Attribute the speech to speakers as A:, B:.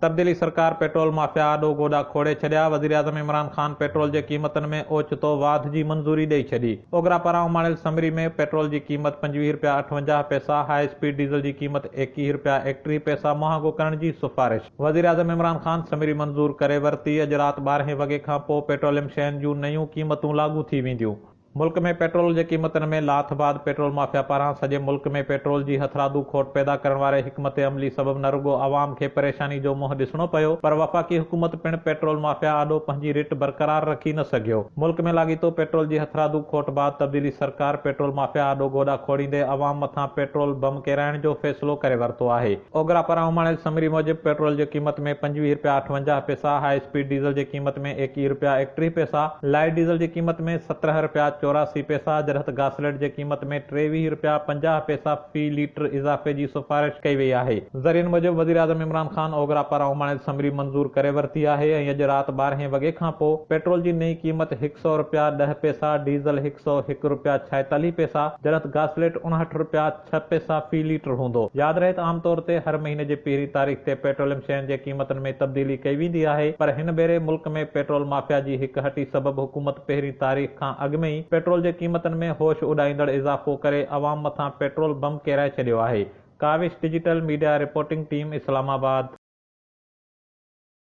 A: तब्दीली सरकार petrol mafia आॾो गोॾा Khode छॾिया। वज़ीर आज़म इमरान ख़ान पेट्रोल जे क़ीमतनि में ओचितो वाध जी मंज़ूरी ॾेई छॾी। ओगरा पारां उमाणियल समरी में पेट्रोल जी क़ीमत ₹25.58, हाई स्पीड डीज़ल जी क़ीमत ₹21.31 मुहांगो करण जी सिफ़ारिश। वज़ीर आज़म इमरान ख़ान समरी मंज़ूर करे वरिती। अॼु राति 12 वॻे खां पोइ पेट्रोलियम शयुनि जूं नयूं क़ीमतूं लागू थी वेंदियूं। मुल्क में पेट्रोल जे क़ीमतनि में लाथ बाद पेट्रोल माफिया पारां सॼे मुल्क में पेट्रोल जी हथरादू खोट पैदा करण वारे हिकमत अमली सबबि न रुगो अवाम खे परेशानी जो मुंहुं ॾिसणो पियो, पर वफ़ाक़ी हुकूमत पिण पेट्रोल माफिया आॾो पंहिंजी रिट बरक़रार रखी न सघियो। मुल्क में लाॻीतो पेट्रोल जी हथरादू खोट बाद तब्दीली सरकार पेट्रोल माफिया आॾो गोॾा खोड़ींदे अवाम मथां पेट्रोल बम किराइण जो फ़ैसिलो करे वरितो आहे। ओगरा पारां उमाणियल समरी मूजिबि पेट्रोल जी क़ीमत में ₹25.58, हाई स्पीड डीज़ल जी क़ीमत में ₹21.31, लाइट डीज़ल जी क़ीमत में ₹17.84, जड॒हिं गासलेट जी क़ीमत में ₹23.50 फ़ी लीटर इज़ाफ़े जी सिफ़ारिश कई वई आहे। ज़रियनि मूजिबि वज़ीर आज़म इमरान ख़ान ओगरा पारां उमाणियल समरी मंज़ूर करे वरिती आहे ऐं अॼु राति 12 वॻे खां पोइ पेट्रोल जी नई क़ीमत ₹100.10, डीज़ल ₹101.46, जड॒हिं गासलेट ₹59.06 फ़ी लीटर हूंदो। यादि रहे त आम तौर ते हर महीने जी पहिरीं तारीख़ ते पेट्रोलियम शयुनि जे क़ीमतनि में तब्दीली कई वेंदी आहे, पर हिन भेरे मुल्क में पेट्रोल माफिया जी हिक हटी सबबि हुकूमत पहिरीं तारीख़ खां अॻु में ई पेट्रोल जे क़ीमतनि में होश उॾाईंदड़ इज़ाफ़ो करे अवाम मथां पेट्रोल बम किराए छॾियो आहे। Kawish digital media reporting team, Islamabad.